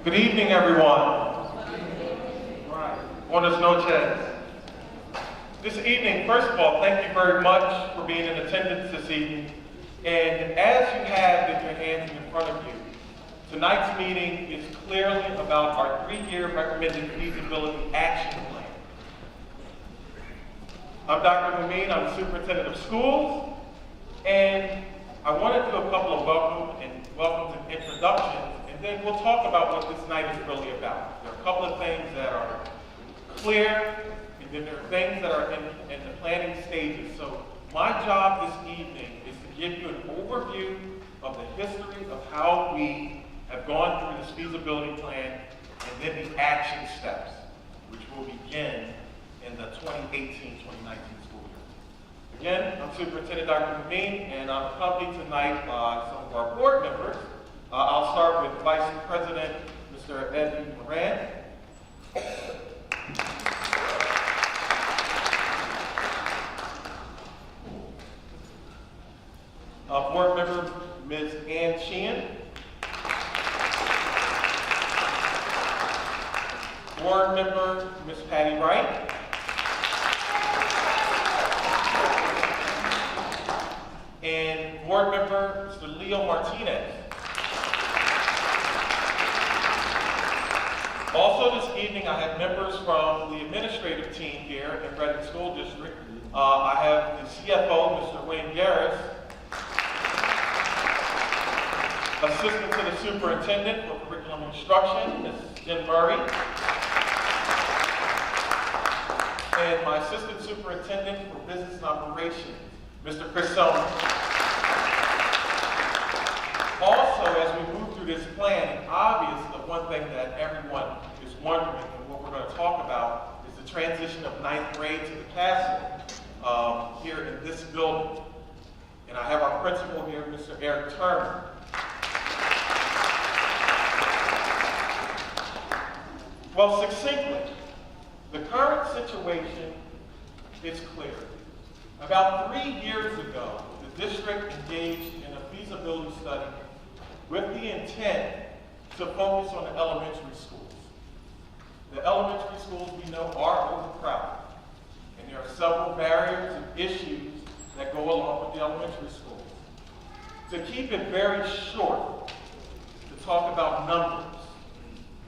Good evening, everyone. Buenas noches. This evening, first of all, thank you very much for being in attendance this evening. And as you have in your hands in front of you, tonight's meeting is clearly about our 3-year recommended feasibility action plan. I'm Dr. Mumin, I'm Superintendent of Schools, and I want to do a couple of welcomes and introductions, and then we'll talk about what this night is really about. There are a couple of things that are clear, and then there are things that are in the planning stages. So my job this evening is to give you an overview of the history of how we have gone through this feasibility plan, and then the action steps, which will begin in the 2018-2019 school year. Again, I'm Superintendent Dr. Mumin, and I'm accompanied tonight by some of our board members. I'll start with Vice President, Mr. Edwin Moran. Board member, Ms. Ann Sheehan. Board member, Ms. Patty Wright. And board member, Mr. Leo Martinez. Also this evening, I have members from the administrative team here in Reading School District. I have the CFO, Mr. Wayne Garris, Assistant to the Superintendent for Curriculum Instruction, Ms. Jen Murray, and my Assistant Superintendent for Business and Operations, Mr. Chris Selman. Also, as we move through this plan, obviously the one thing that everyone is wondering and what we're going to talk about is the transition of 9th grade to the castle here in this building. And I have our principal here, Mr. Eric Turner. Well, succinctly, the current situation is clear. About 3 years ago, the district engaged in a feasibility study with the intent to focus on the elementary schools. The elementary schools we know are overcrowded, and there are several barriers and issues that go along with the elementary schools. To keep it very short, to talk about numbers,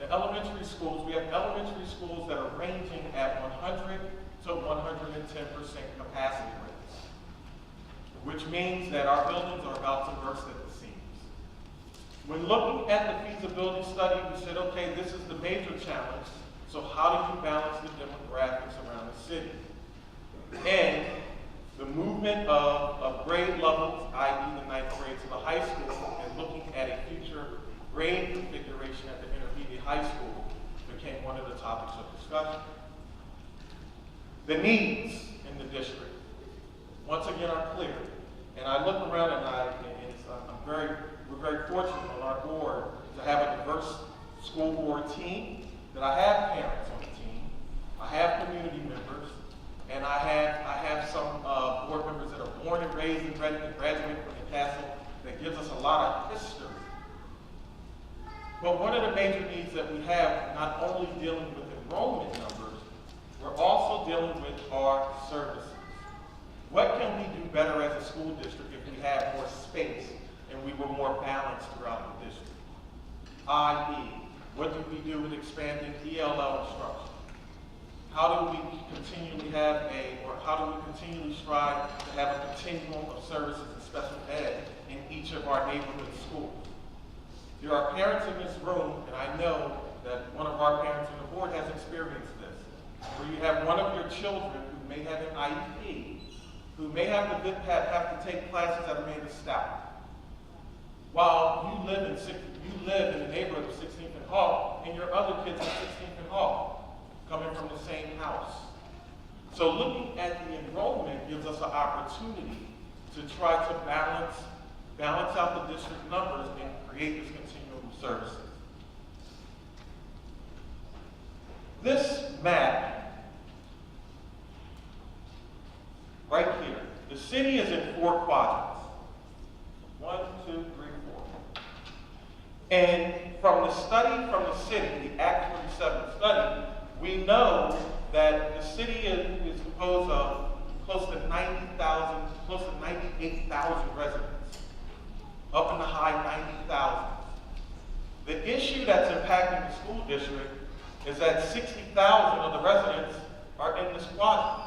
the elementary schools, we have elementary schools that are ranging at 100 to 110% capacity rates, which means that our buildings are about to burst at the seams. When looking at the feasibility study, we said, okay, this is the major challenge, so how do you balance the demographics around the city? And the movement of grade levels, i.e. the 9th grade to the high school, and looking at a future grade configuration at the intermediate high school became one of the topics of discussion. The needs in the district, once again, are clear. And I look around and we're very fortunate on our board to have a diverse school board team, that I have parents on the team, I have community members, and I have some board members that are born and raised in Reading and graduated from the castle that gives us a lot of history. But one of the major needs that we have, not only dealing with enrollment numbers, we're also dealing with our services. What can we do better as a school district if we have more space and we were more balanced throughout the district? I.e., what do we do with expanding ELL instruction? How do we continually strive to have a continuum of services and special ed in each of our neighborhood schools? There are parents in this room, and I know that one of our parents on the board has experienced this, where you have one of your children who may have an IEP, who may have to take classes at Amanda Stout, while you live in the neighborhood of 16th and Hall, and your other kids are 16th and Hall, coming from the same house. So looking at the enrollment gives us an opportunity to try to balance out the district numbers and create this continuum of services. This map, right here, the city is in 4 quadrants. 1, 2, 3, 4. And from the study from the city, the Act 47 study, we know that the city is composed of close to 90,000, close to 98,000 residents, up in the high 90,000. The issue that's impacting the school district is that 60,000 of the residents are in this quadrant,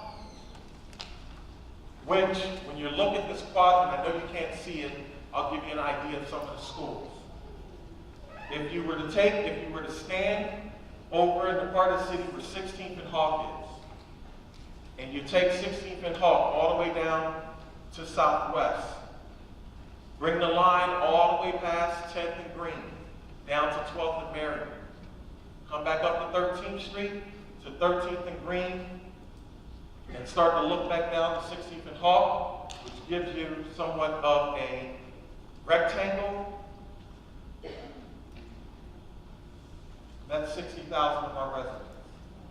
which, when you look at this quadrant, I know you can't see it, I'll give you an idea of some of the schools. If you were to stand over in the part of the city where 16th and Hawk is, and you take 16th and Hawk all the way down to Southwest, bring the line all the way past 10th and Green, down to 12th and Marion, come back up to 13th Street, to 13th and Green, and start to look back down to 16th and Hawk, which gives you somewhat of a rectangle. That's 60,000 of our residents.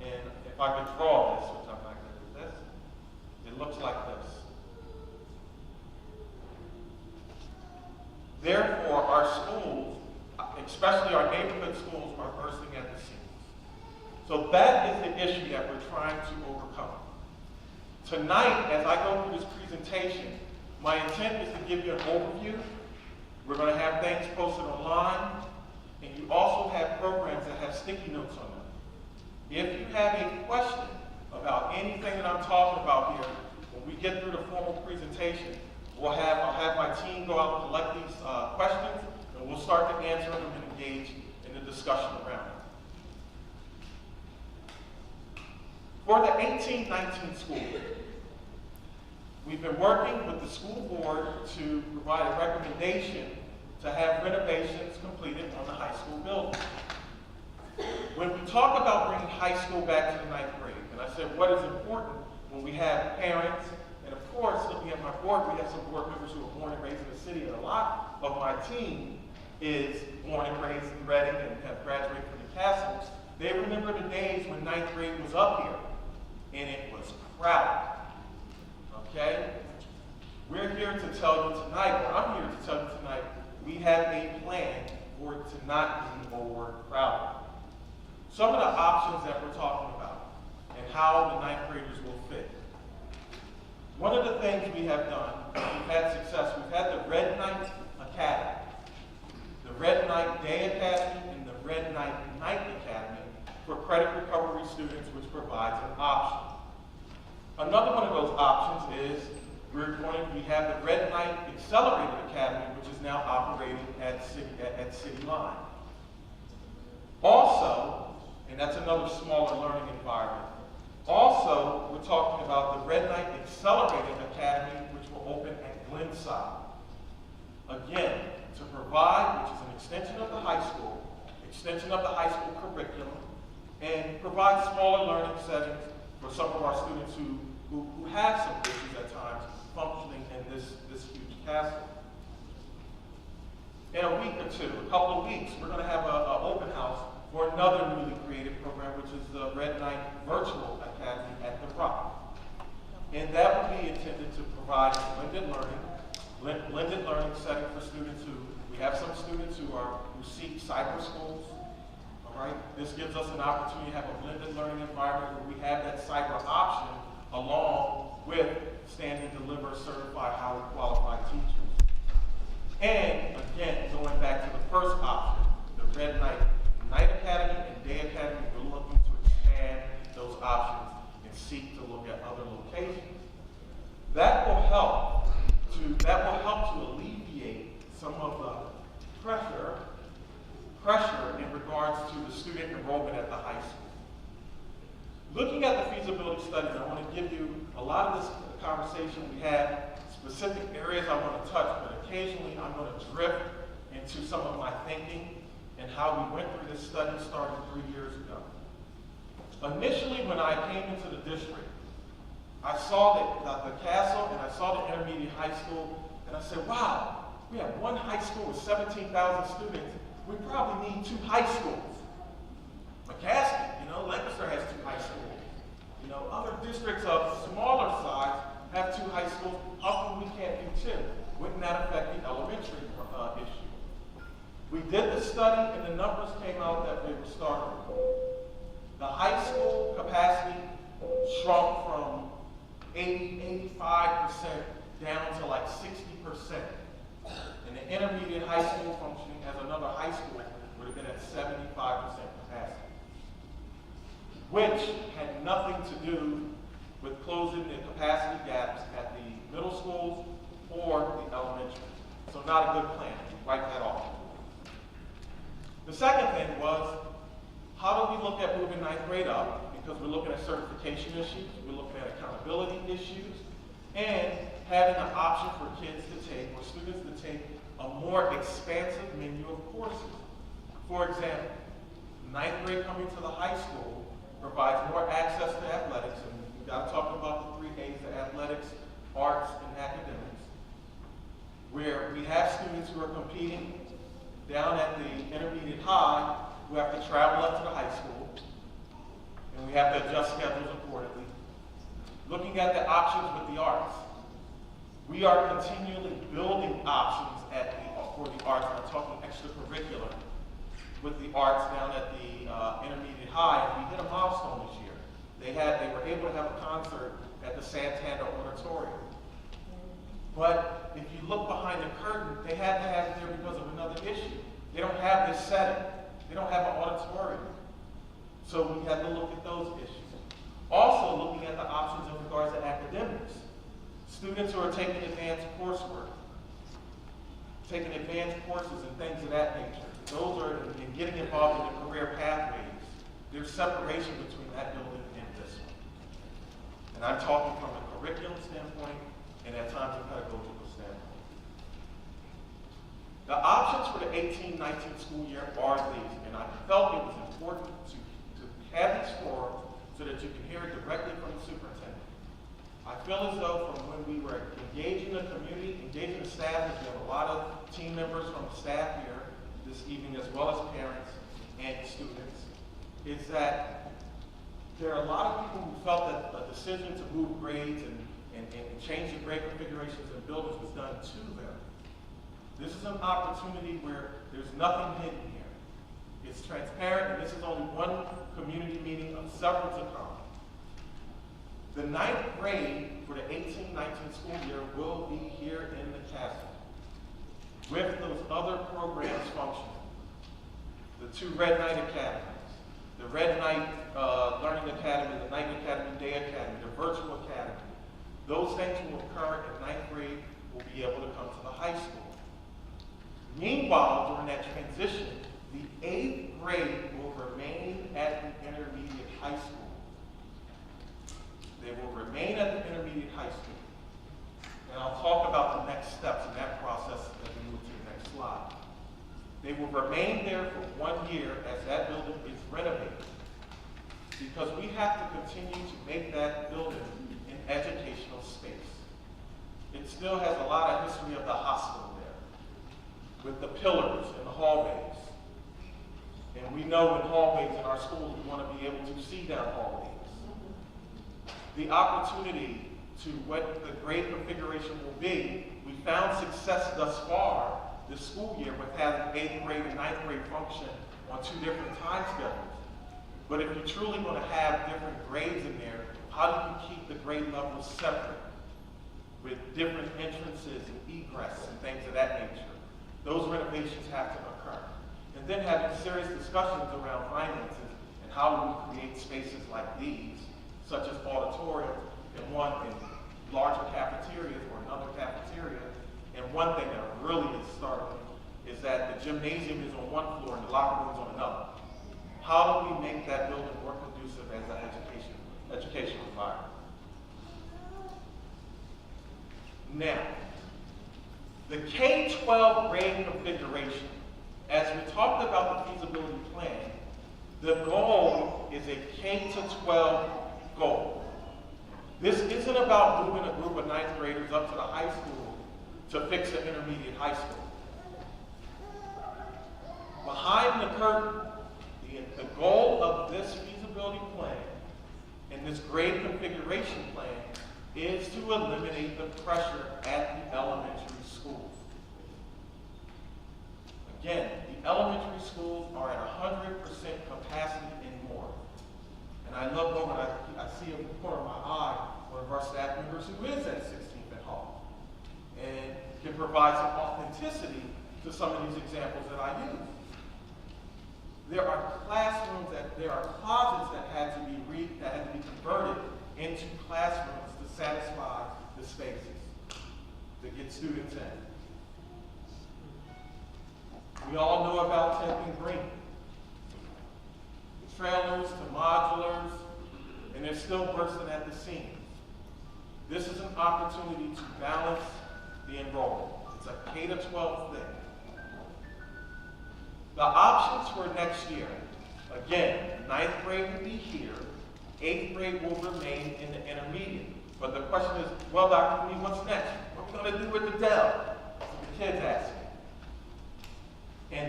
And if I could draw this, which I'm not going to do this, it looks like this. Therefore, our schools, especially our neighborhood schools, are bursting at the seams. So that is the issue that we're trying to overcome. Tonight, as I go through this presentation, my intent is to give you an overview. We're going to have things posted online, and you also have programs that have sticky notes on them. If you have a question about anything that I'm talking about here, when we get through the formal presentation, I'll have my team go out and collect these questions, and we'll start to answer them and engage in the discussion around it. For the 18-19 school year, we've been working with the school board to provide a recommendation to have renovations completed on the high school building. When we talk about bringing high school back to the 9th grade, and I said what is important when we have parents, and of course, looking at my board, we have some board members who are born and raised in the city, and a lot of my team is born and raised in Reading and have graduated from the Castle. They remember the days when 9th grade was up here, and it was crowded, okay? We're here to tell you tonight, or I'm here to tell you tonight, we have a plan for it to not be overcrowded. Some of the options that we're talking about and how the 9th graders will fit. One of the things we have done, we've had success, we've had the Red Knight Academy, the Red Knight Day Academy, and the Red Knight Night Academy for credit recovery students, which provides an option. Another one of those options is we have the Red Knight Accelerated Academy, which is now operating at City Line. Also, and that's another smaller learning environment. Also, we're talking about the Red Knight Accelerated Academy, which will open at Glenside. Again, to provide, which is an extension of the high school curriculum, and provide smaller learning settings for some of our students who have some issues at times functioning in this huge castle. In a week or two, a couple of weeks, we're going to have an open house for another newly created program, which is the Red Knight Virtual Academy at the Rock. And that would be intended to provide blended learning setting for students we have some students who seek cyber schools. All right, this gives us an opportunity to have a blended learning environment where we have that cyber option along with standing deliver certified highly qualified teachers. And again, going back to the first option, the Red Knight Night Academy and Day Academy, we're looking to expand those options and seek to look at other locations. That will help to alleviate some of the pressure in regards to the student enrollment at the high school. Looking at the feasibility study, I want to give you a lot of this conversation we had, specific areas I want to touch, but occasionally I'm going to drift into some of my thinking and how we went through this study started 3 years ago. Initially, when I came into the district, I saw the castle and I saw the intermediate high school, and I said, wow, we have one high school with 17,000 students. We probably need 2 high schools. McCaskey, Lancaster has 2 high schools. Other districts of smaller size have 2 high schools. How come we can't do 2? Wouldn't that affect the elementary issue? We did the study and the numbers came out that they were starting. The high school capacity shrunk from 85% down to like 60%. And the intermediate high school functioning as another high school would have been at 75% capacity, which had nothing to do with closing the capacity gaps at the middle schools or the elementary. So not a good plan. Wipe that off. The second thing was, how do we look at moving ninth grade up? Because we're looking at certification issues, we're looking at accountability issues, and having an option for kids to take, or students to take, a more expansive menu of courses. For example, ninth grade coming to the high school provides more access to athletics, and we've got to talk about the 3 A's, the athletics, arts, and academics, where we have students who are competing down at the intermediate high who have to travel up to the high school, and we have to adjust schedules accordingly. Looking at the options with the arts, we are continually building options for the arts. I'm talking extracurricular with the arts down at the intermediate high, and we hit a milestone this year. They were able to have a concert at the Santander Auditorium. But if you look behind the curtain, they had to have it there because of another issue. They don't have this setting. They don't have an auditorium. So we had to look at those issues. Also looking at the options in regards to academics. Students who are taking advanced coursework, taking advanced courses and things of that nature. Those are in getting involved in the career pathways. There's separation between that building and this one. And I'm talking from a curriculum standpoint and at times a pedagogical standpoint. The options for the 18-19 school year are these, and I felt it was important to have these forums so that you can hear it directly from the superintendent. I feel as though from when we were engaging the community, engaging the staff, and we have a lot of team members from the staff here this evening, as well as parents and students, is that there are a lot of people who felt that a decision to move grades and change the grade configurations and buildings was done to them. This is an opportunity where there's nothing hidden here. It's transparent, and this is only one community meeting of several to come. The ninth grade for the 18-19 school year will be here in the castle with those other programs functioning. The 2 Red Knight Academies, the Red Knight Learning Academy, the Knight Academy Day Academy, the Virtual Academy. Those things will occur in ninth grade, will be able to come to the high school. Meanwhile, during that transition, the 8th grade will remain at the intermediate high school. They will remain at the intermediate high school. And I'll talk about the next steps in that process as we move to the next slide. They will remain there for 1 year as that building is renovated, because we have to continue to make that building an educational space. It still has a lot of history of the hospital there, with the pillars and the hallways. And we know in hallways in our schools, we want to be able to see down hallways. The opportunity to what the grade configuration will be, we found success thus far this school year with having 8th grade and 9th grade function on 2 different time schedules. But if you truly want to have different grades in there, how do you keep the grade levels separate with different entrances and egress and things of that nature? Those renovations have to occur. And then having serious discussions around finances and how do we create spaces like these, such as auditoriums, and larger cafeterias or another cafeteria. And one thing that really is startling is that the gymnasium is on one floor and the locker room is on another. How do we make that building more conducive as an educational environment? Now, the K-12 grade configuration, as we talked about the feasibility plan, the goal is a K-12 goal. This isn't about moving a group of 9th graders up to the high school to fix an intermediate high school. Behind the curtain, the goal of this feasibility plan and this grade configuration plan is to eliminate the pressure at the elementary schools. Again, the elementary schools are at 100% capacity and more. And I look over and I see in the corner of my eye one of our staff members who is at 16th and Hall and can provide some authenticity to some of these examples that I use. There are classrooms there are closets that had to be converted into classrooms to satisfy the spaces to get students in. We all know about Tempting Green. Trailers to modulars, and they're still bursting at the seams. This is an opportunity to balance the enrollment. It's a K-12 thing. The options for next year, again, 9th grade will be here, 8th grade will remain in the intermediate. But the question is, well, Dr. Lee, what's next? What are we going to do with the Dell? That's what the kids ask me. And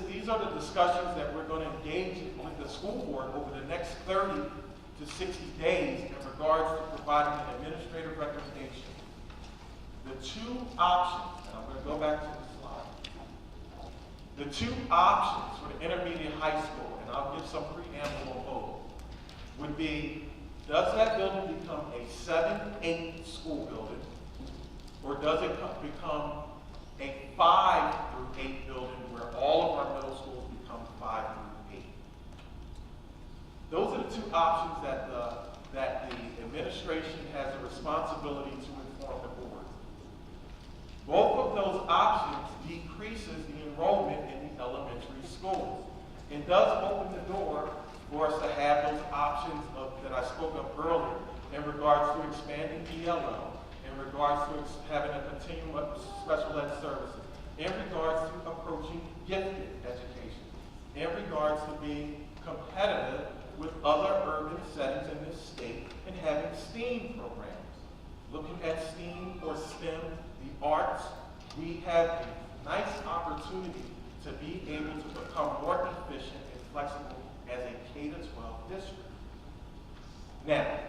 these are the discussions that we're going to engage with the school board over the next 30 to 60 days in regards to providing an administrative recommendation. The two options, and I'm going to go back to the slide. The two options for the intermediate high school, and I'll give some preamble on both, would be, does that building become a 7-8 school building, or does it become a 5-8 building where all of our middle schools become 5-8? Those are the two options that the administration has a responsibility to inform the board. Both of those options decreases the enrollment in the elementary schools and does open the door for us to have those options that I spoke of earlier in regards to expanding ELL, in regards to having a continuum of special ed services, in regards to approaching gifted education, in regards to being competitive with other urban settings in this state and having STEAM programs. Looking at STEAM or STEM, the arts, we have a nice opportunity to be able to become more efficient and flexible as a K-12 district. Now,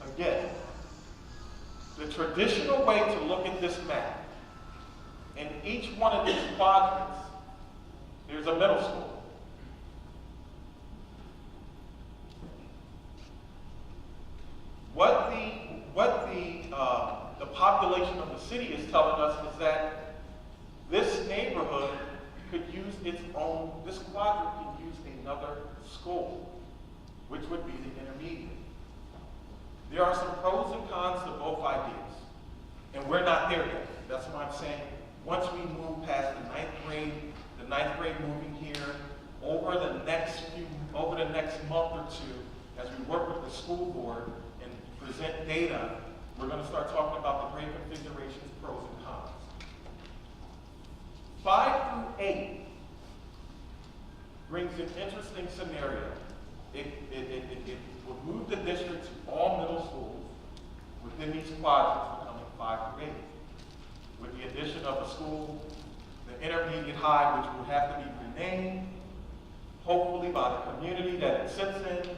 again, the traditional way to look at this map, in each one of these quadrants, there's a middle school. What the population of the city is telling us is that this neighborhood could use its own, this quadrant could use another school, which would be the intermediate. There are some pros and cons to both ideas, and we're not there yet. That's why I'm saying once we move past the ninth grade moving here, over the next month or two, as we work with the school board and present data, we're going to start talking about the grade configurations, pros and cons. 5 through 8 brings an interesting scenario. It would move the district to all middle schools within these quadrants becoming 5 through 8. With the addition of a school, the intermediate high, which will have to be renamed, hopefully by the community that it sits in,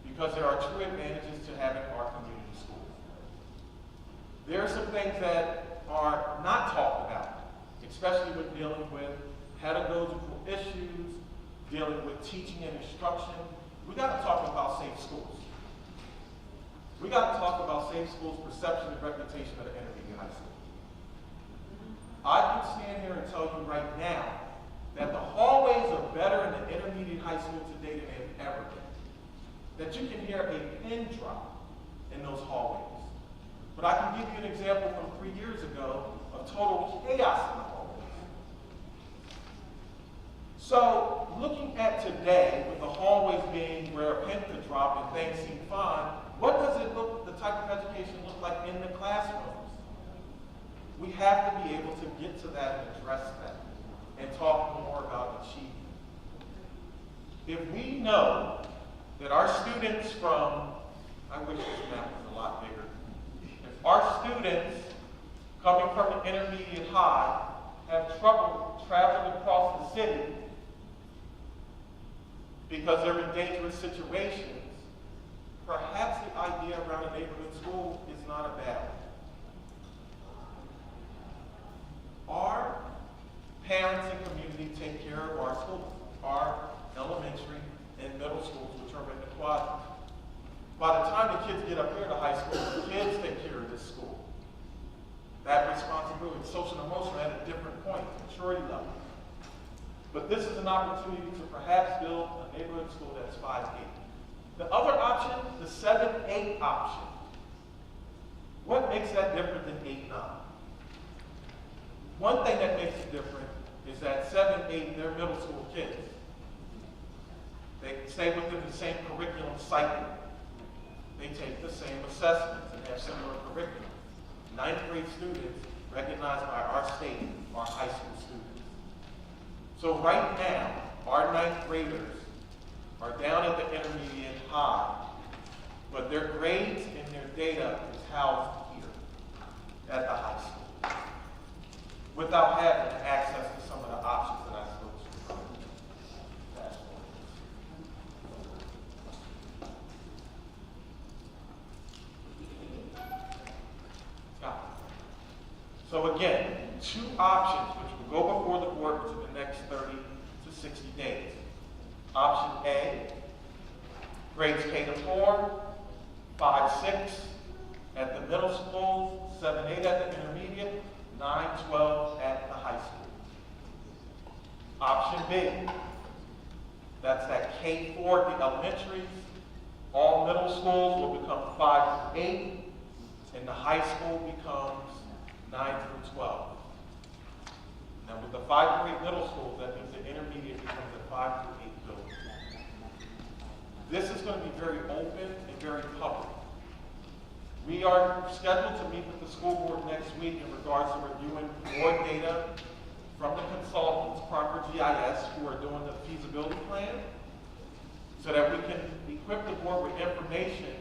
because there are true advantages to having our community schools. There are some things that are not talked about, especially when dealing with pedagogical issues, dealing with teaching and instruction. We got to talk about safe schools. We got to talk about safe schools' perception and reputation of the intermediate high school. I can stand here and tell you right now that the hallways are better in the intermediate high school today than they've ever been. That you can hear a pin drop in those hallways. But I can give you an example from 3 years ago of total chaos in the hallways. So, looking at today, with the hallways being where a pin could drop and things seem fine, what does it look, the type of education look like in the classrooms? We have to be able to get to that and address that and talk more about achievement. If we know that our students from, I wish this map was a lot bigger, if our students coming from an intermediate high have trouble traveling across the city because they're in dangerous situations, perhaps the idea around a neighborhood school is not a bad one. parents and community take care of our schools, our elementary and middle schools, which are in the quadrant. By the time the kids get up here to high school, the kids take care of this school. That responsibility, social and emotional, at a different point, maturity level. But this is an opportunity to perhaps build a neighborhood school that's 5-8. The other option, the 7-8 option. What makes that different than 8-9? One thing that makes it different is that 7-8, they're middle school kids. They stay within the same curriculum cycle. They take the same assessments and have similar curriculum. 9th grade students recognized by our state are high school students. So right now, our 9th graders are down at the intermediate high, but their grades and their data is housed here at the high school, without having access to some of the options that I spoke to. So again, 2 options which will go before the board within the next 30 to 60 days. Option A, grades K to 4, 5-6 at the middle school, 7-8 at the intermediate, 9-12 at the high school. Option B, that's that K4 at the elementaries. All middle schools will become 5-8, and the high school becomes 9-12. Now with the 5-8 middle schools, that means the intermediate becomes a 5-8 building. This is going to be very open and very public. We are scheduled to meet with the school board next week in regards to reviewing more data from the consultants, Proper GIS, who are doing the feasibility plan, so that we can equip the board with information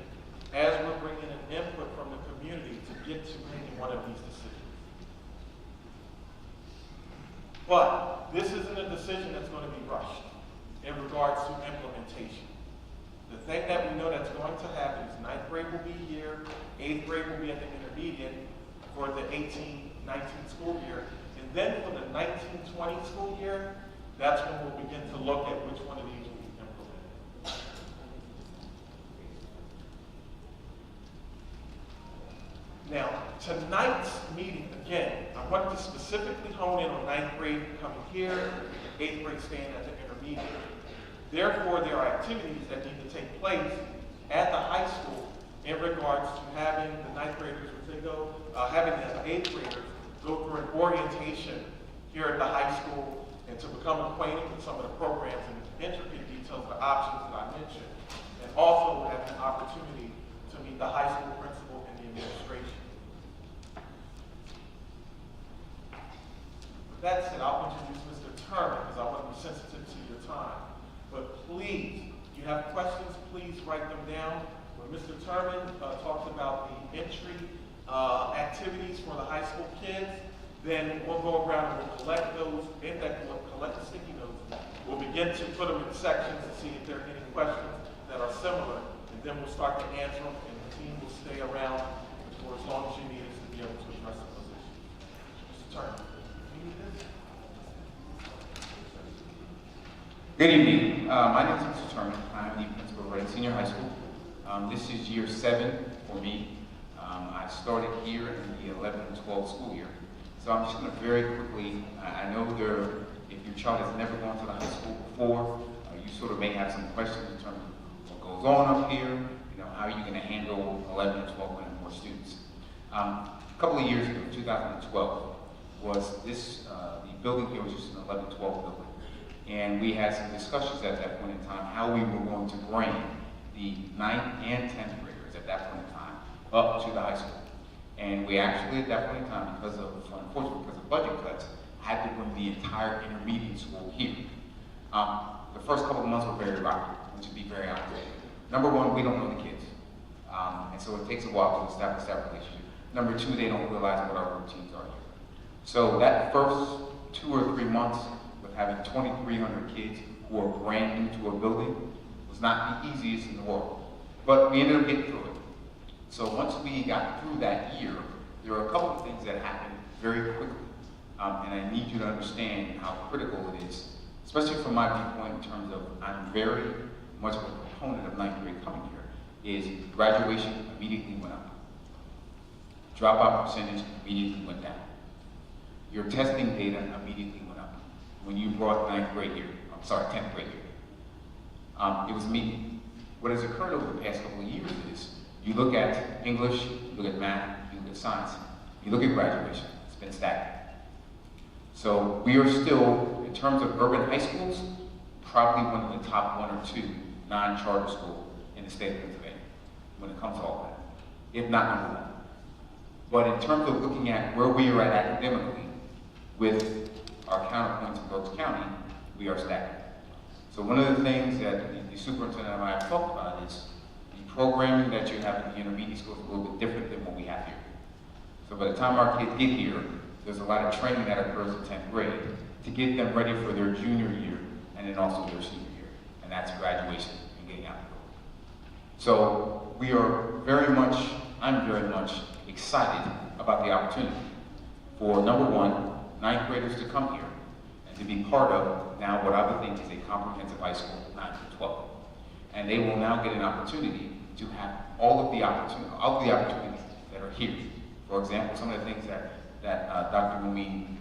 as we're bringing in input from the community to get to making one of these decisions. But this isn't a decision that's going to be rushed in regards to implementation. The thing that we know that's going to happen is 9th grade will be here, 8th grade will be at the intermediate for the 18-19 school year, and then for the 19-20 school year, that's when we'll begin to look at which one of these will be implemented. Now, tonight's meeting, again, I want to specifically hone in on 9th grade coming here, 8th grade staying at the intermediate. Therefore, there are activities that need to take place at the high school in regards to having the 9th graders, which they go, having the 8th graders go through an orientation here at the high school and to become acquainted with some of the programs and the intricate details of the options that I mentioned, and also have an opportunity to meet the high school principal and the administration. With that said, I'll introduce Mr. Turner because I want to be sensitive to your time. But please, if you have questions, please write them down. When Mr. Turman talks about the entry activities for the high school kids, then we'll go around and we'll collect those, and that we'll collect the sticky notes. We'll begin to put them in sections to see if there are any questions that are similar, and then we'll start to answer them, and the team will stay around for as long as you need us to be able to address those issues. Mr. Turner. Good evening. My name is Mr. Turner. I'm the principal of Reading Senior High School. This is year 7 for me. I started here in the 11 and 12 school year. So I'm just going to very quickly, I know if your child has never gone to the high school before, you sort of may have some questions in terms of what goes on up here, how are you going to handle 11 and 12 and more students. A couple of years ago, 2012, was this, the building here was just an 11-12 building. And we had some discussions at that point in time how we were going to bring the 9th and 10th graders at that point in time up to the high school. And we actually at that point in time, unfortunately because of budget cuts, had to bring the entire intermediate school here. The first couple of months were very rocky, to be very honest. Number one, we don't know the kids. And so it takes a while to establish that relationship. Number two, they don't realize what our routines are here. So that first 2 or 3 months, having 2,300 kids who are brand new to a building was not the easiest in the world. But we ended up getting through it. So once we got through that year, there were a couple of things that happened very quickly. and I need you to understand how critical it is, especially from my viewpoint in terms of I'm very much of a proponent of ninth grade coming here, is graduation immediately went up. Dropout percentage immediately went down. Your testing data immediately went up when you brought 10th grade here. It was immediate. What has occurred over the past couple of years is you look at English, you look at math, you look at science, you look at graduation, it's been stagnant. So we are still, in terms of urban high schools, probably one of the top 1 or 2 non-charter schools in the state of Pennsylvania when it comes to all that, if not number 1. But in terms of looking at where we are at academically with our counterpoints in Berks County, we are stagnant. So one of the things that the superintendent and I have talked about is the programming that you have in the intermediate schools is a little bit different than what we have here. So by the time our kids get here, there's a lot of training that occurs in 10th grade to get them ready for their junior year and then also their senior year. And that's graduation and getting out the door. So we are I'm very much excited about the opportunity for, number 1, 9th graders to come here and to be part of now what I would think is a comprehensive high school, 9 to 12. And they will now get an opportunity to have all of the opportunities that are here. For example, some of the things that Dr. Mumeen,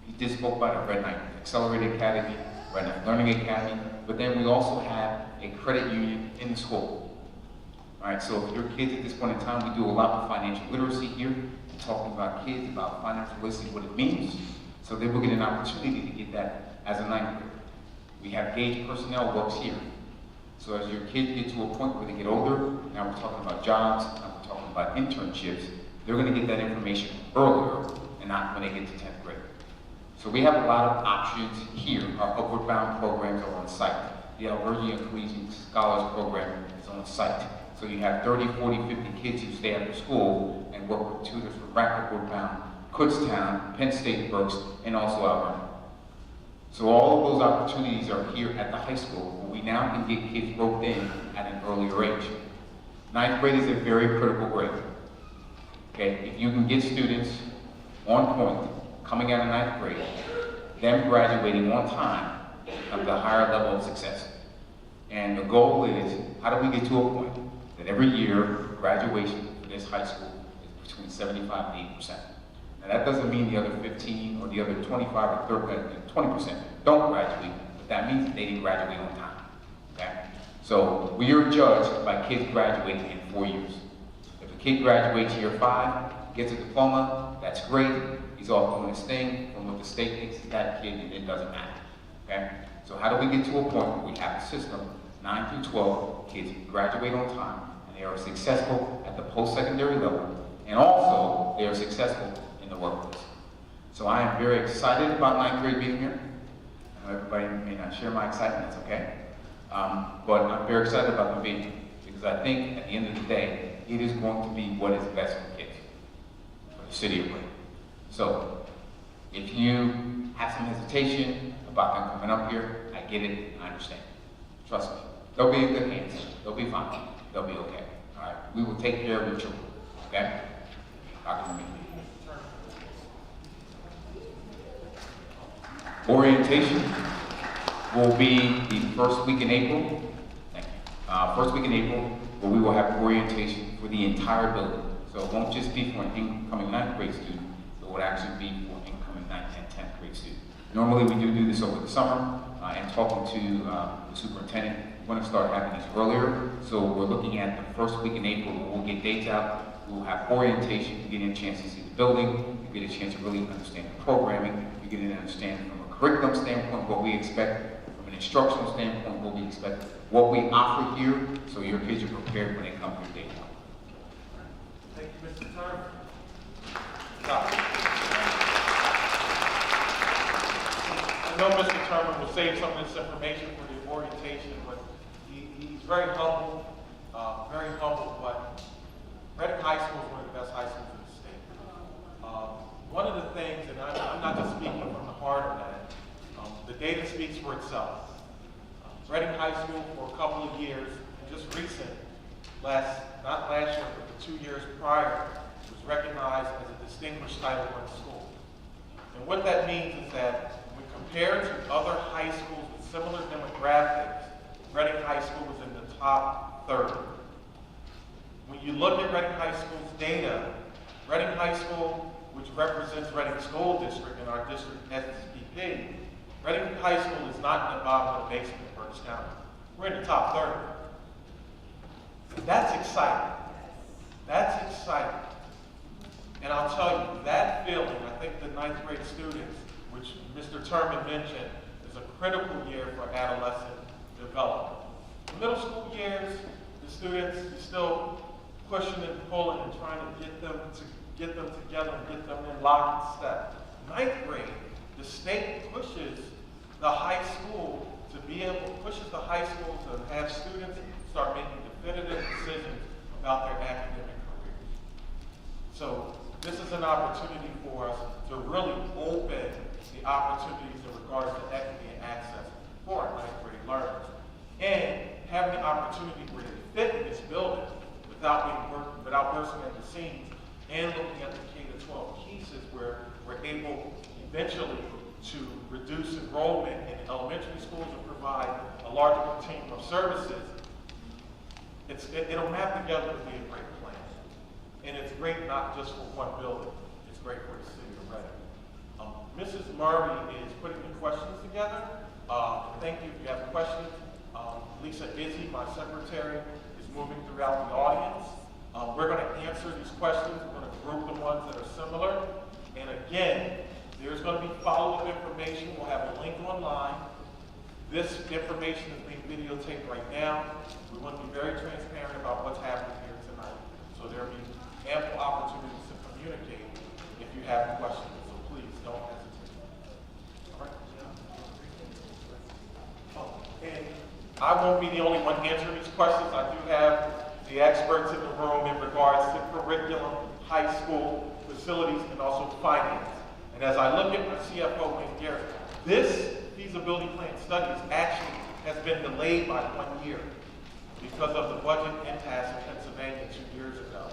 he just spoke about at Red Knight Accelerated Academy, Red Knight Learning Academy, but then we also have a credit union in the school. All right, so if your kids at this point in time, we do a lot of financial literacy here, and talking about kids, about financial literacy, what it means, so they will get an opportunity to get that as a 9th grader. We have Gauge personnel works here. So as your kids get to a point where they get older, now we're talking about jobs, now we're talking about internships, they're going to get that information earlier and not when they get to 10th grade. So we have a lot of options here. Our upward bound programs are on site. The Albergia Collegiate Scholars Program is on site. So you have 30, 40, 50 kids who stay after school and work with tutors from Rapid Bound, Kutztown, Penn State Berks, and also Alberta. So all of those opportunities are here at the high school where we now can get kids roped in at an earlier age. 9th grade is a very critical grade. Okay, if you can get students on point coming out of 9th grade, them graduating on time becomes a higher level of success. And the goal is, how do we get to a point that every year graduation for this high school is between 75 and 80%. Now that doesn't mean the other 15 or the other 25 or 20% don't graduate, but that means that they didn't graduate on time, okay? So we are judged by kids graduating in 4 years. If a kid graduates year 5, gets a diploma, that's great, he's off doing his thing, from what the state thinks is that kid, and it doesn't matter, okay? So how do we get to a point where we have a system, 9 through 12, kids graduate on time, and they are successful at the post-secondary level, and also they are successful in the workplace. So I am very excited about 9th grade being here. I know everybody may not share my excitement, that's okay. But I'm very excited about them being here, because I think at the end of the day, it is going to be what is best for kids, for the city of Wayne. So if you have some hesitation about them coming up here, I get it, I understand. Trust me, they'll be in good hands, they'll be fine, they'll be okay. All right, we will take care of your children, okay? Dr. Mumeen. Orientation will be the first week in April. Thank you. First week in April, where we will have orientation for the entire building. So it won't just be for an incoming 9th grade student, it will actually be for an incoming 9th and 10th grade student. Normally we do this over the summer, and talking to the superintendent, we're going to start having these earlier. So we're looking at the first week in April, we'll get dates out, we'll have orientation, you get a chance to see the building, you get a chance to really understand the programming, you get an understanding from a curriculum standpoint, what we expect, from an instructional standpoint, what we expect, what we offer here, so your kids are prepared when they come here day one. Thank you, Mr. Turner. I know Mr. Turner will save some of this information for the orientation, but he's very humble, but Reading High School is one of the best high schools in the state. One of the things, and I'm not just speaking from the heart of that, the data speaks for itself. Reading High School for a couple of years, and just recent, not last year, but the 2 years prior, was recognized as a distinguished Title I school. And what that means is that when compared to other high schools with similar demographics, Reading High School is in the top third. When you look at Reading High School's data, Reading High School, which represents Reading School District in our district SSPP, Reading High School is not in the bottom of the basement in Berks County. We're in the top third. And that's exciting. That's exciting. And I'll tell you, that feeling, I think the ninth grade students, which Mr. Turman mentioned, is a critical year for adolescent development. The middle school years, the students are still pushing and pulling and trying to get them together and get them in lock and step. Ninth grade, the state pushes the high school to have students start making definitive decisions about their academic careers. So this is an opportunity for us to really open the opportunities in regards to equity and access for our ninth grade learners. And having the opportunity where they fit in this building without bursting at the seams, and looking at the K-12 pieces where we're able eventually to reduce enrollment in elementary schools and provide a larger continuum of services. It'll map together to be a great plan. And it's great not just for one building, it's great for the city of Reading. Mrs. Murray is putting the questions together. Thank you if you have questions. Lisa Izzy, my secretary, is moving throughout the audience. We're going to answer these questions. We're going to group the ones that are similar. And again, there's going to be follow-up information. We'll have a link online. This information is being videotaped right now. We want to be very transparent about what's happening here tonight. So there will be ample opportunities to communicate if you have questions. So please don't hesitate. All right? And I won't be the only one answering these questions. I do have the experts in the room in regards to curriculum, high school facilities, and also finance. And as I look at my CFO, Wayne Garrett, this feasibility plan study actually has been delayed by 1 year because of the budget impasse in Pennsylvania 2 years ago.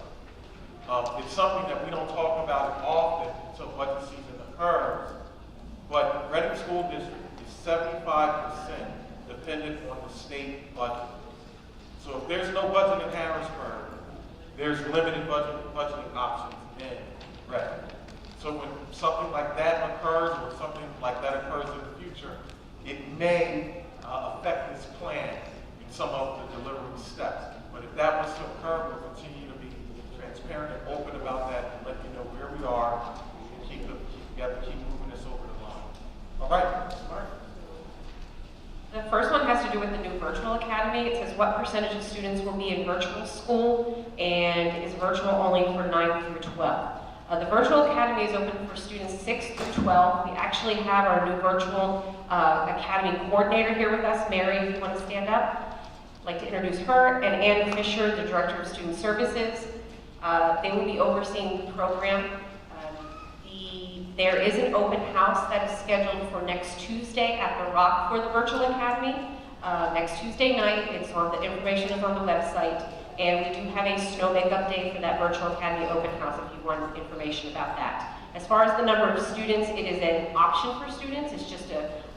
It's something that we don't talk about often until budget season occurs, but Reading School District is 75% dependent on the state budget. So if there's no budget in Harrisburg, there's limited budgeting options in Reading. So when something like that occurs, or something like that occurs in the future, it may affect this plan in some of the delivery steps. But if that was to occur, we'll continue to be transparent and open about that and let you know where we are and keep moving this over the line. All right, Mark. The first one has to do with the new virtual academy. It says what percentage of students will be in virtual school and is virtual only for 9th through 12th. The virtual academy is open for students 6th through 12th. We actually have our new virtual academy coordinator here with us. Mary, if you want to stand up. I'd like to introduce her, and Ann Fisher, the Director of Student Services. They will be overseeing the program. There is an open house that is scheduled for next Tuesday at the Rock for the Virtual Academy. Next Tuesday night, the information is on the website, and we do have a snow makeup day for that Virtual Academy open house if you want information about that. As far as the number of students, it is an option for students. It's just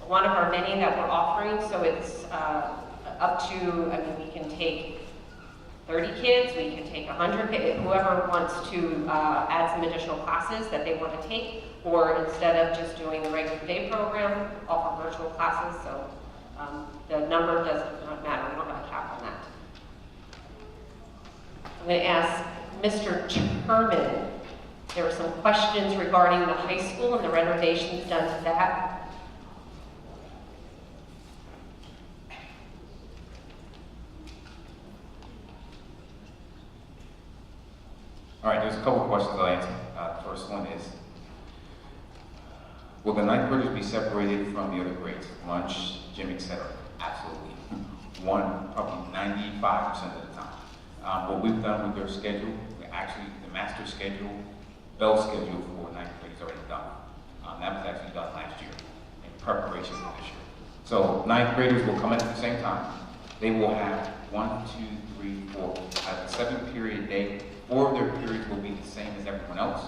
one of our many that we're offering, so it's up to, we can take 30 kids, we can take 100 kids, whoever wants to add some additional classes that they want to take, or instead of just doing the regular day program, offer virtual classes. So the number does not matter. We don't have a cap on that. I'm going to ask Mr. Turman. There were some questions regarding the high school and the renovations done to that. All right, there's a couple of questions I'll answer. First one is, will the ninth graders be separated from the other grades? Lunch, gym, etc.? Absolutely. Probably 95% of the time. What we've done with their schedule, the master schedule, bell schedule for ninth grade is already done. That was actually done last year in preparation for this year. So ninth graders will come in at the same time. They will have 1, 2, 3, 4, at a 7-period day. 4 of their periods will be the same as everyone else.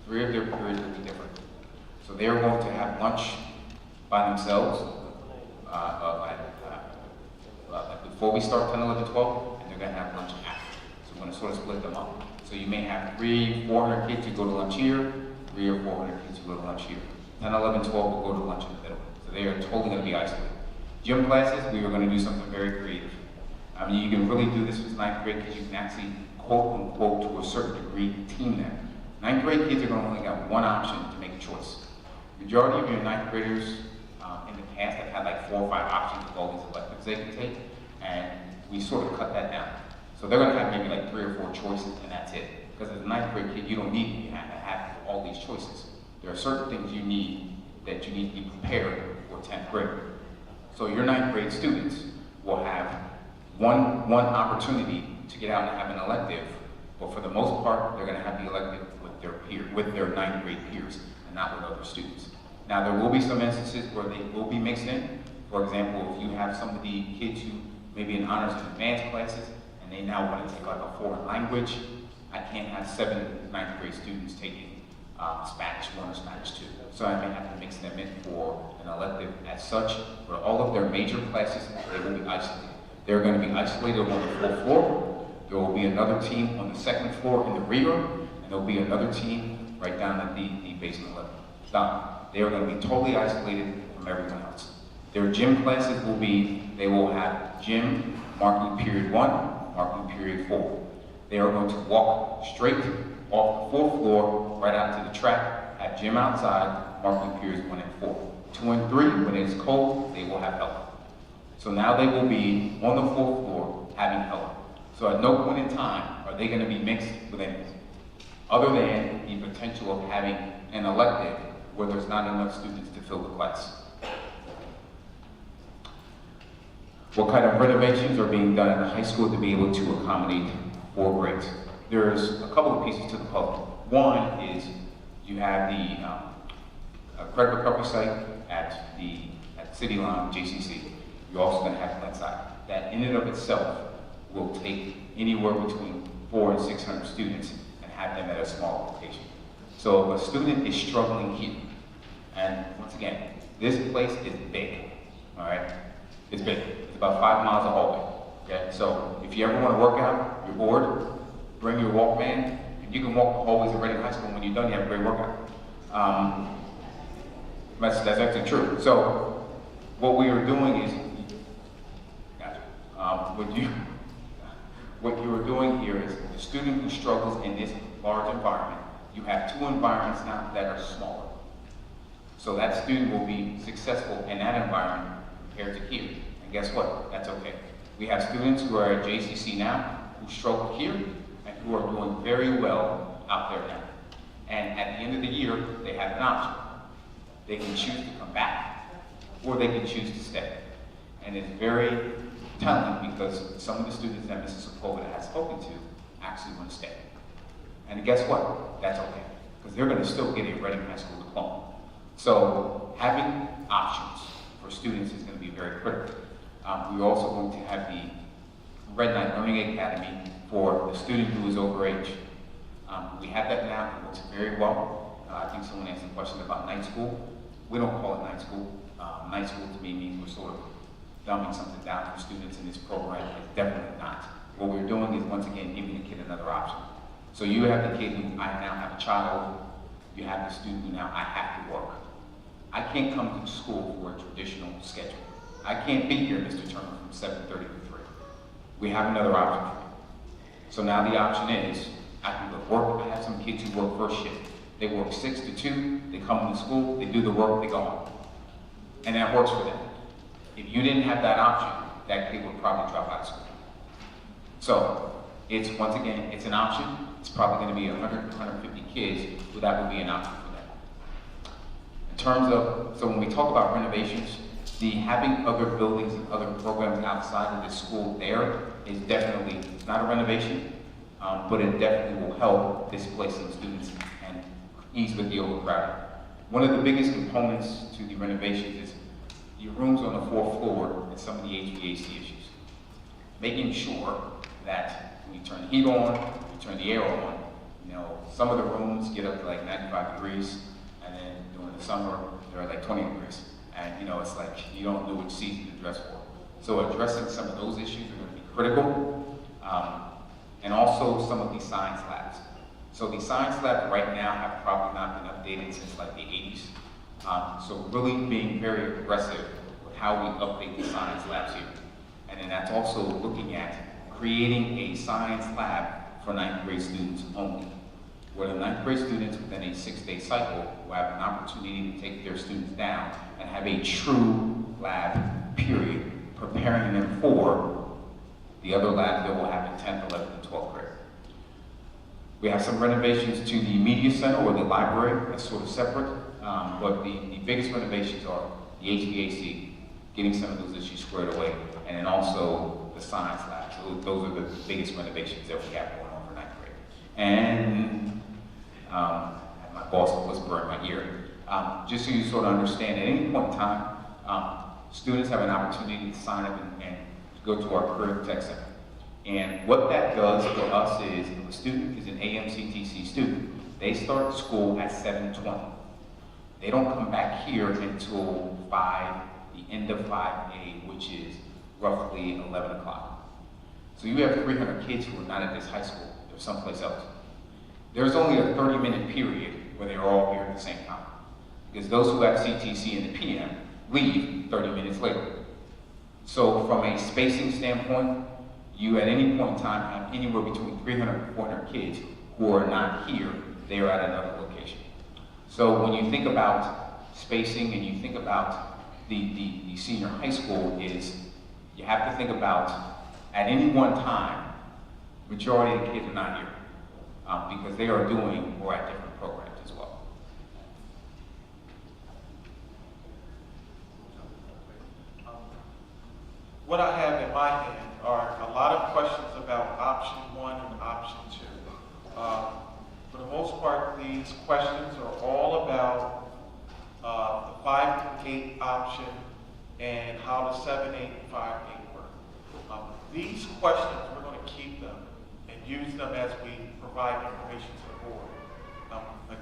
3 of their periods will be different. So they are going to have lunch by themselves before we start 10, 11, 12, and they're going to have lunch after. So we're going to sort of split them up. So you may have 300-400 kids who go to lunch here, 300 or 400 kids who go to lunch here. 10, 11, 12 will go to lunch in the middle. So they are totally going to be isolated. Gym classes, we were going to do something very creative. I mean, you can really do this with 9th grade because you can actually, quote unquote, to a certain degree, team them. 9th grade kids are going to only got one option to make a choice. Majority of your 9th graders in the past have had like 4 or 5 options of all these electives they can take, and we sort of cut that down. So they're going to have maybe like 3 or 4 choices, and that's it. Because as a 9th grade kid, you don't need to have all these choices. There are certain things you need that you need to be prepared for 10th grade. So your 9th grade students will have one opportunity to get out and have an elective, but for the most part, they're going to have the elective with their 9th grade peers, and not with other students. Now, there will be some instances where they will be mixed in. For example, if you have some of the kids who maybe in honors and advanced classes, and they now want to take like a foreign language, I can't have 7 9th grade students taking Spanish 1 or Spanish 2. So I may have to mix them in for an elective as such, but all of their major classes, they will be isolated. They're going to be isolated on the 4th floor. There will be another team on the 2nd floor in the rear, and there will be another team right down at the basement level. Done. They are going to be totally isolated from everyone else. Their gym classes will be, they will have gym marking period 1, marking period 4. They are going to walk straight off the 4th floor right out to the track, have gym outside, marking periods 1 and 4. 2 and 3, when it is cold, they will have help. So now they will be on the 4th floor having help. So at no point in time are they going to be mixed with anything, other than the potential of having an elective where there's not enough students to fill the class. What kind of renovations are being done in the high school to be able to accommodate 4 grades? There's a couple of pieces to the puzzle. One is you have the credit recovery site at City Line JCC. You're also going to have Glenside. That in and of itself will take anywhere between 400 and 600 students and have them at a small location. So if a student is struggling here, and once again, this place is big, all right? It's big. It's about 5 miles of hallway, okay? So if you ever want to work out, you're bored, bring your Walkman, and you can walk the hallways of Reading High School. When you're done, you have a great workout. That's actually true. So what we are doing is, what you are doing here is the student who struggles in this large environment, you have 2 environments now that are smaller. So that student will be successful in that environment compared to here. And guess what? That's okay. We have students who are at JCC now who struggle here and who are doing very well out there now. And at the end of the year, they have an option. They can choose to come back or they can choose to stay. And it's very telling because some of the students that Mrs. Sepulveda has spoken to actually want to stay. And guess what? That's okay, because they're going to still get a Reading High School diploma. So having options for students is going to be very critical. We're also going to have the Red Knight Learning Academy for the student who is over age. We have that now. It works very well. I think someone asked a question about night school. We don't call it night school. Night school to me means we're sort of dumbing something down for students in this program. It's definitely not. What we're doing is, once again, giving the kid another option. So you have the kid who, I now have a child. You have the student who now, I have to work. I can't come to school for a traditional schedule. I can't be here, Mr. Turner, from 7:30 to 3. We have another option for you. So now the option is, I can go to work. I have some kids who work first shift. They work 6 to 2, they come to school, they do the work, they go home. And that works for them. If you didn't have that option, that kid would probably drop out of school. So, it's, once again, it's an option. It's probably going to be 100 to 150 kids who that would be an option for them. In terms of, so when we talk about renovations, the having other buildings and other programs outside of the school there is definitely, it's not a renovation, but it definitely will help displace some students and ease with the overcrowding. One of the biggest components to the renovations is your rooms on the 4th floor and some of the HVAC issues. Making sure that when you turn the heat on, you turn the air on, you know, some of the rooms get up to like 95 degrees, and then during the summer, they're like 20 degrees. And you know, it's like, you don't know which season to dress for. So addressing some of those issues are going to be critical. And also some of these science labs. So the science labs right now have probably not been updated since like the 80s. So really being very aggressive with how we update the science labs here. And then that's also looking at creating a science lab for 9th grade students only, where the 9th grade students within a 6-day cycle will have an opportunity to take their students down and have a true lab, period, preparing them for the other labs that will happen 10th, 11th, and 12th grade. We have some renovations to the media center or the library, that's sort of separate, but the biggest renovations are the HVAC, getting some of those issues squared away, and then also the science labs. So those are the biggest renovations that we have going on for 9th grade. And my boss will whisper in my ear, just so you sort of understand, at any point in time, students have an opportunity to sign up and go to our Career Tech Center. And what that does for us is, if a student is an AMCTC student, they start school at 7:20. They don't come back here until the end of 5A, which is roughly 11 o'clock. So you have 300 kids who are not at this high school, they're someplace else. There's only a 30-minute period where they're all here at the same time. Because those who have CTC in the PM leave 30 minutes later. So from a spacing standpoint, you at any point in time have anywhere between 300 and 400 kids who are not here, they are at another location. So when you think about spacing and you think about the senior high school, is you have to think about at any one time, majority of the kids are not here because they are doing or at different programs as well. What I have in my hand are a lot of questions about option 1 and option 2. For the most part, these questions are all about the 5 to 8 option and how the 7, 8, and 5, 8 work. These questions, we're going to keep them and use them as we provide information to the board.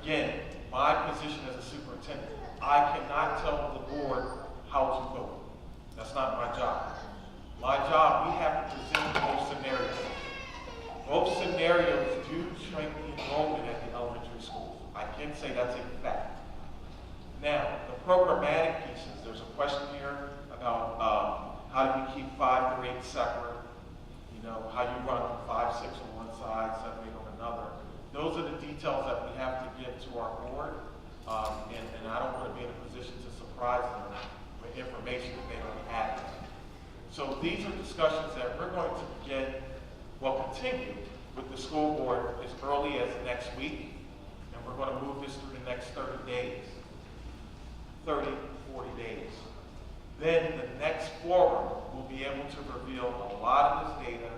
Again, my position as a superintendent, I cannot tell the board how to vote. That's not my job. My job, we have to present both scenarios. Both scenarios do shrink the enrollment at the elementary schools. I can say that's a fact. Now, the programmatic pieces, there's a question here about how do you keep 5 through 8 separate, you know, how you run 5, 6 on one side, 7, 8 on another. Those are the details that we have to give to our board, and I don't want to be in a position to surprise them with information that they don't have. So these are discussions that we're going to continue with the school board as early as next week, and we're going to move this through the next 30 days, 30, 40 days. Then the next forum will be able to reveal a lot of this data,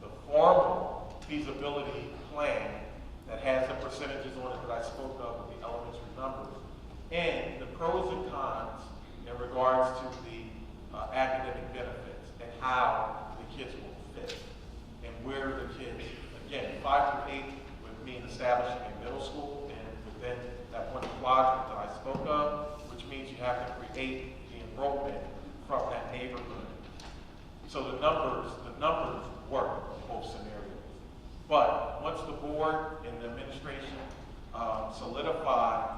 the formal feasibility plan that has the percentages on it that I spoke of with the elementary numbers, and the pros and cons in regards to the academic benefits and how the kids will fit and where the kids, again, 5 through 8 would mean establishing a middle school and within that one quadrant that I spoke of, which means you have to create the enrollment from that neighborhood. So the numbers work in both scenarios. But once the board and the administration solidify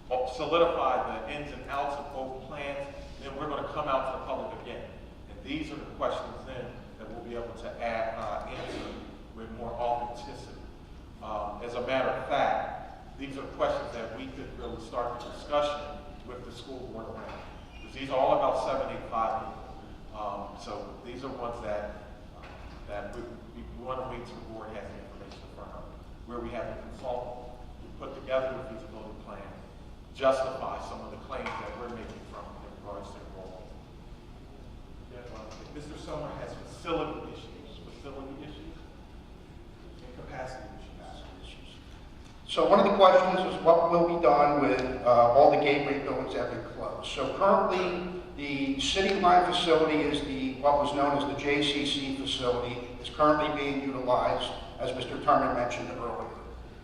the ins and outs of both plans, then we're going to come out to the public again. And these are the questions then that we'll be able to answer with more authenticity. As a matter of fact, these are questions that we could really start the discussion with the school board around. Because these are all about 7, 8, 5 people. So these are ones that we want to wait till the board has the information in front of them, where we have a consultant who put together a feasibility plan, justify some of the claims that we're making from in regards to enrollment. Mr. Sommer has facility issues and capacity issues. So one of the questions is what will be done with all the gateway buildings that have been closed. So currently, the city line facility is what was known as the JCC facility. It's currently being utilized, as Mr. Turner mentioned earlier.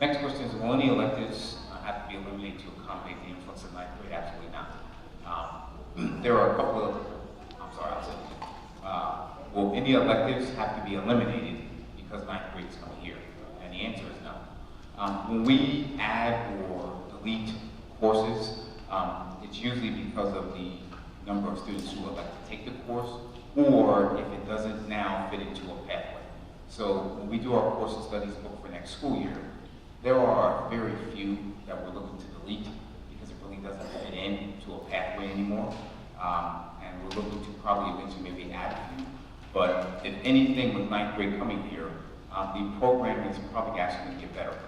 Next question is, will any electives have to be eliminated to accommodate the influx of ninth grade? Absolutely not. There are a couple of, I'm sorry, I'll say, will any electives have to be eliminated because ninth grade is coming here? And the answer is no. When we add or delete courses, it's usually because of the number of students who would like to take the course, or if it doesn't now fit into a pathway. So when we do our course and studies book for next school year, there are very few that we're looking to delete because it really doesn't fit into a pathway anymore. And we're looking to probably eventually maybe add a few. But if anything with ninth grade coming here, the program is probably actually going to get better.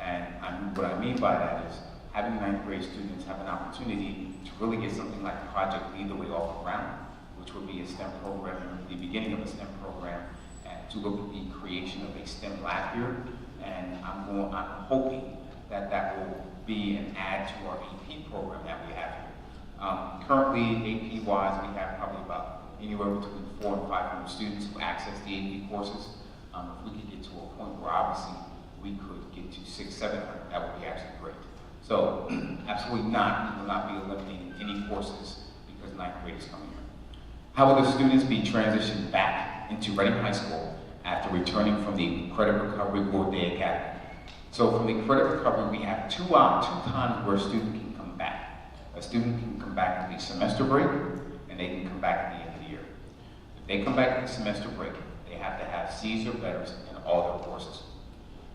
And what I mean by that is having ninth grade students have an opportunity to really get something like Project Lead the Way off the ground, which would be a STEM program, the beginning of a STEM program, and to look at the creation of a STEM lab here. And I'm hoping that that will be an add to our AP program that we have here. Currently, AP-wise, we have probably about anywhere between 400 and 500 students who access the AP courses. If we could get to a point where obviously we could get to 600, 700, that would be actually great. So, absolutely not, we will not be eliminating any courses because ninth grade is coming here. How will the students be transitioned back into Reading High School after returning from the Credit Recovery Board Day Academy? So from the credit recovery, we have two times where a student can come back. A student can come back at the semester break, and they can come back at the end of the year. If they come back at the semester break, they have to have C's or betters in all their courses.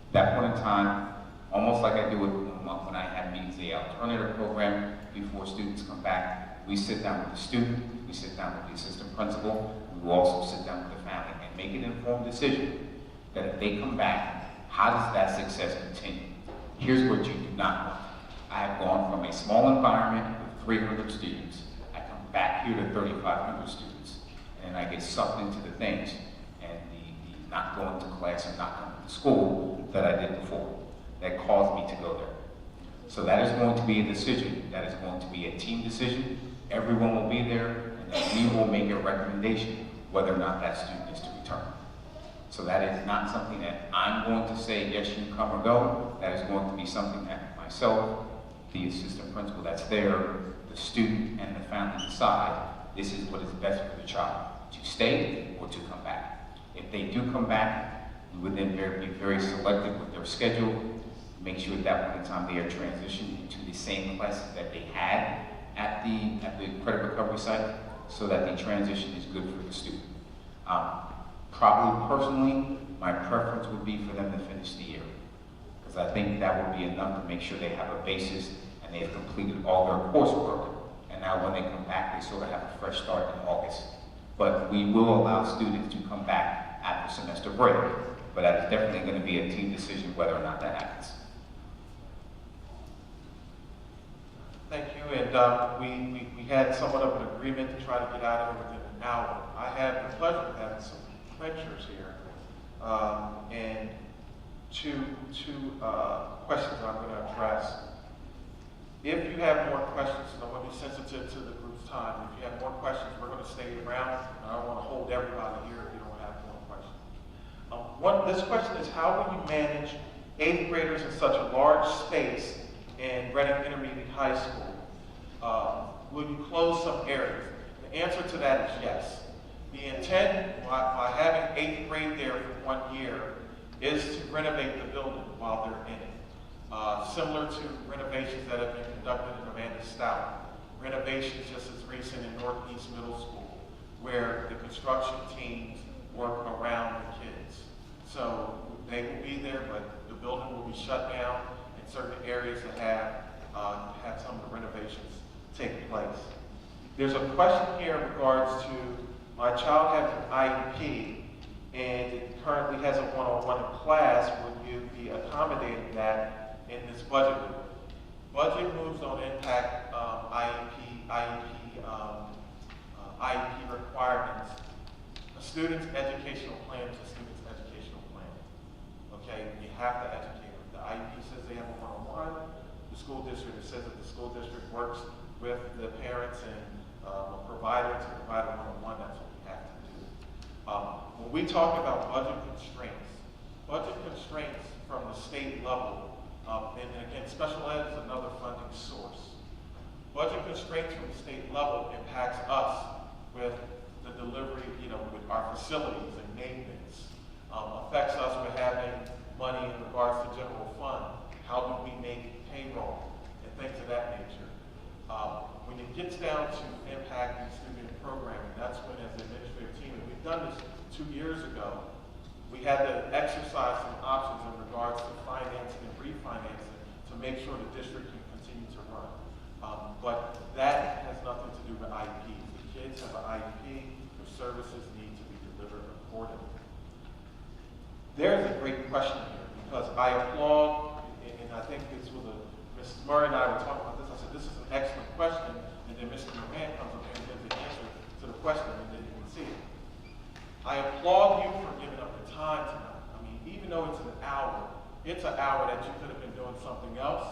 At that point in time, almost like I do when I have meetings, the alternative program, before students come back, we sit down with the student, we sit down with the assistant principal, we will also sit down with the family and make an informed decision that if they come back, how does that success continue? Here's what you do not want. I have gone from a small environment with 300 students, I come back here to 3,500 students, and I get sucked into the things and the not going to class and not going to school that I did before, that caused me to go there. So that is going to be a decision, that is going to be a team decision. Everyone will be there, and then we will make a recommendation whether or not that student is to return. So that is not something that I'm going to say, yes, you can come or go. That is going to be something that myself, the assistant principal that's there, the student, and the family decide, this is what is best for the child, to stay or to come back. If they do come back, we would then be very selective with their schedule, make sure at that point in time they are transitioned into the same classes that they had at the credit recovery site, so that the transition is good for the student. Probably personally, my preference would be for them to finish the year, because I think that would be enough to make sure they have a basis and they've completed all their coursework, and now when they come back, they sort of have a fresh start in August. But we will allow students to come back after semester break, but that is definitely going to be a team decision whether or not that happens. Thank you, and we had somewhat of an agreement to try to get out of it within an hour. I have the pleasure of having some lectures here, and two questions I'm going to address. If you have more questions, and I want to be sensitive to the group's time, if you have more questions, we're going to stay around. I don't want to hold everybody here if you don't have more questions. This question is, how will you manage 8th graders in such a large space in Reading Intermediate High School? Will you close some areas? The answer to that is yes. The intent by having 8th grade there for 1 year is to renovate the building while they're in it. Similar to renovations that have been conducted in Amanda Stout. Renovations just as recent in Northeast Middle School, where the construction teams work around the kids. So they will be there, but the building will be shut down in certain areas that have some of the renovations take place. There's a question here in regards to, my child has an IEP and it currently has a one-on-one in class. Will you be accommodating that in this budget move? Budget moves don't impact IEP requirements. A student's educational plan is a student's educational plan. Okay, you have to educate them. The IEP says they have a one-on-one. The school district, it says that the school district works with the parents and a provider to provide a one-on-one. That's what we have to do. When we talk about budget constraints from the state level And again, special ed is another funding source. Budget constraints from the state level impacts us with the delivery, with our facilities and maintenance. Affects us with having money in regards to general fund. How do we make payroll and things of that nature? When it gets down to impacting student programming, that's when, as the administrative team, and we've done this 2 years ago, we had to exercise some options in regards to financing and refinancing to make sure the district can continue to run. But that has nothing to do with IEP. The kids have an IEP, their services need to be delivered accordingly. There's a great question here, because I applaud, and I think this was Mrs. Murray and I were talking about this. I said, this is an excellent question, and then Mr. Moran comes up here and gives the answer to the question, and then you can see it. I applaud you for giving up the time tonight. I mean, even though it's an hour that you could have been doing something else,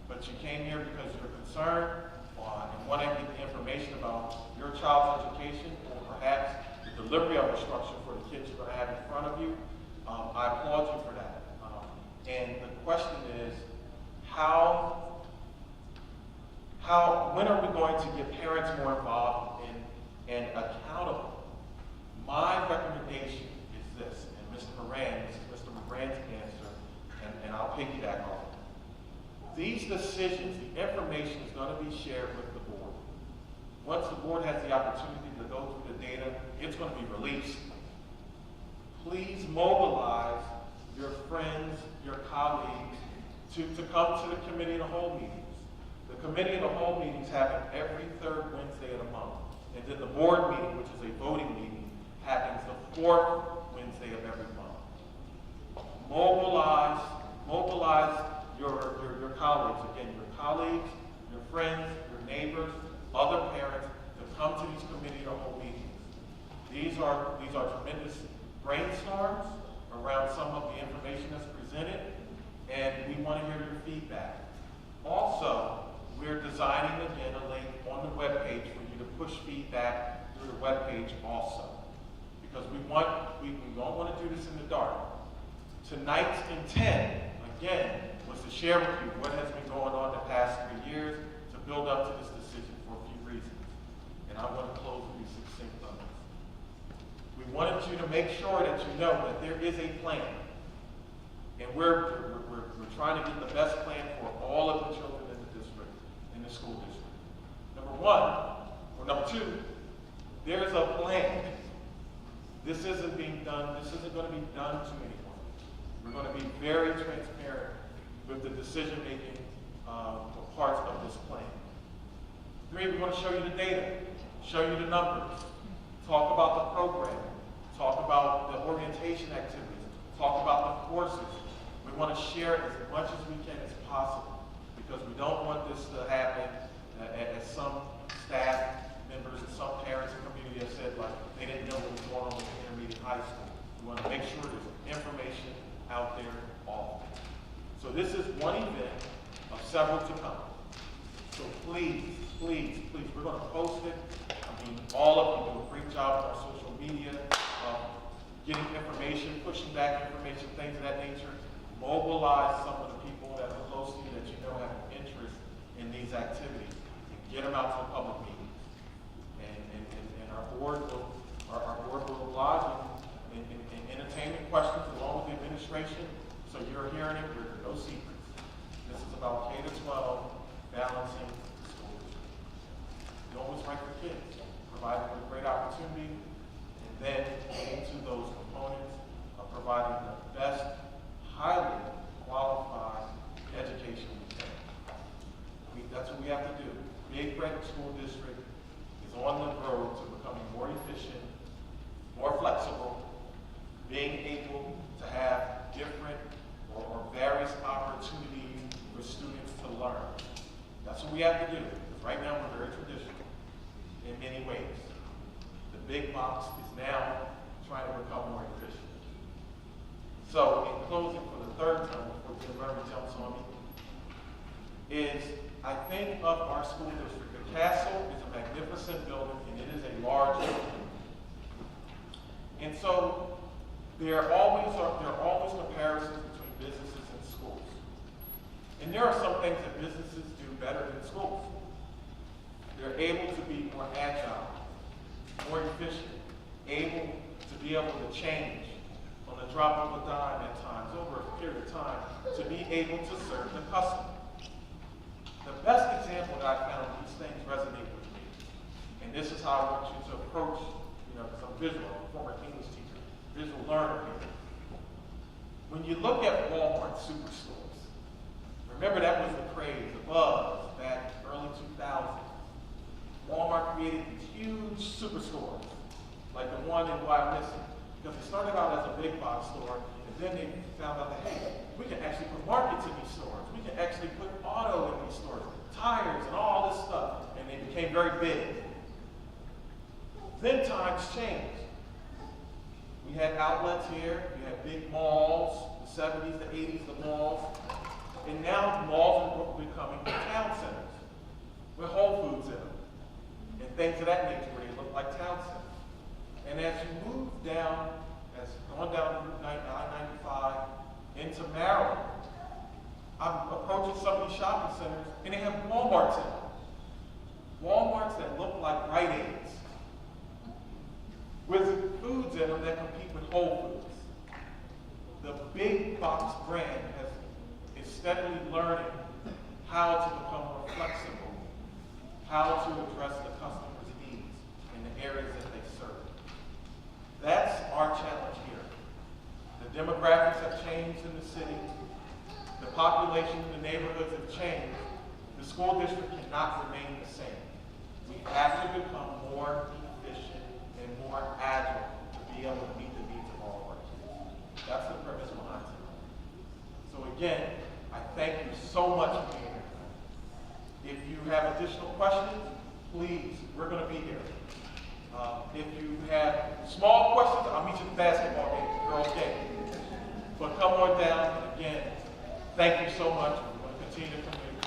but you came here because you're concerned and want to get the information about your child's education, or perhaps the delivery of instruction for the kids you're going to have in front of you. I applaud you for that. And the question is, when are we going to get parents more involved and accountable? My recommendation is this, and Mr. Moran, this is Mr. Moran's answer, and I'll piggyback on it. These decisions, the information is going to be shared with the board. Once the board has the opportunity to go through the data, it's going to be released. Please mobilize your friends, your colleagues, to come to the committee of the whole meetings. The committee of the whole meetings happen every third Wednesday of the month. And then the board meeting, which is a voting meeting, happens the fourth Wednesday of every month. Mobilize your colleagues, again, your colleagues, your friends, your neighbors, other parents, to come to these committee of the whole meetings. These are tremendous brainstorms around some of the information that's presented, and we want to hear your feedback. Also, we're designing again a link on the webpage for you to push feedback through the webpage also, because we don't want to do this in the dark. Tonight's intent, again, was to share with you what has been going on the past 3 years to build up to this decision for a few reasons. And I want to close with these succinct on this. We wanted you to make sure that you know that there is a plan. And we're trying to get the best plan for all of the children in the district, in the school district. Number two, there's a plan. This isn't being done, this isn't going to be done to anyone. We're going to be very transparent with the decision-making parts of this plan. 3, we're going to show you the data, show you the numbers, talk about the program, talk about the orientation activities, talk about the courses. We want to share as much as we can as possible, because we don't want this to happen as some staff members and some parents and community have said, like, they didn't know what was going on with the intermediate high school. We want to make sure there's information out there often. So this is one event of several to come. So please, we're going to post it. I mean, all of you do a great job on our social media, getting information, pushing back information, things of that nature. Mobilize some of the people that are close to you that you know have an interest in these activities, and get them out to the public meetings. And our board will oblige in entertaining questions along with the administration. So you're hearing it, there are no secrets. This is about K-12 balancing the school district. Doing what's right for kids, providing them a great opportunity, and then getting to those components of providing the best, highly qualified education we can. That's what we have to do. Big Red School District is on the road to becoming more efficient, more flexible, being able to have different or various opportunities for students to learn. That's what we have to do. Because right now we're very traditional in many ways. The big box is now trying to become more efficient. So in closing for the third time, before Jim Murray jumps on me, is I think of our school district. The castle is a magnificent building, and it is a large building. And so there are always comparisons between businesses and schools. And there are some things that businesses do better than schools. They're able to be more agile, more efficient, able to be able to change on the drop of a dime at times, over a period of time, to be able to serve the customer. The best example that I found these things resonate with me, and this is how I want you to approach, because I'm visual, I'm a former English teacher, visual learner here. When you look at Walmart superstores, remember that was the craze, the buzz back early 2000s. Walmart created these huge superstores, like the one in Wyomissing, because it started out as a big box store, and then they found out that, hey, we can actually put markets in these stores. We can actually put auto in these stores, tires and all this stuff, and they became very big. Then times changed. We had outlets here, we had big malls, the 70s, the 80s, the malls, and now malls are becoming town centers with Whole Foods in them, and things of that nature where they look like town centers. And as you move down, as going down Route 995 into Maryland, I'm approaching some of these shopping centers, and they have Walmarts in them. Walmarts that look like Rite Aids, with foods in them that compete with Whole Foods. The big box brand is steadily learning how to become more flexible, how to address the customer's needs in the areas that they serve. That's our challenge here. The demographics have changed in the city. The population in the neighborhoods have changed. The school district cannot remain the same. We have to become more efficient and more agile to be able to meet the needs of all of our kids. That's the premise behind it. So again, I thank you so much for being here tonight. If you have additional questions, please, we're going to be here. If you have small questions, I'll meet you at the basketball game, girls' game. But come on down, and again, thank you so much. We're going to continue to communicate.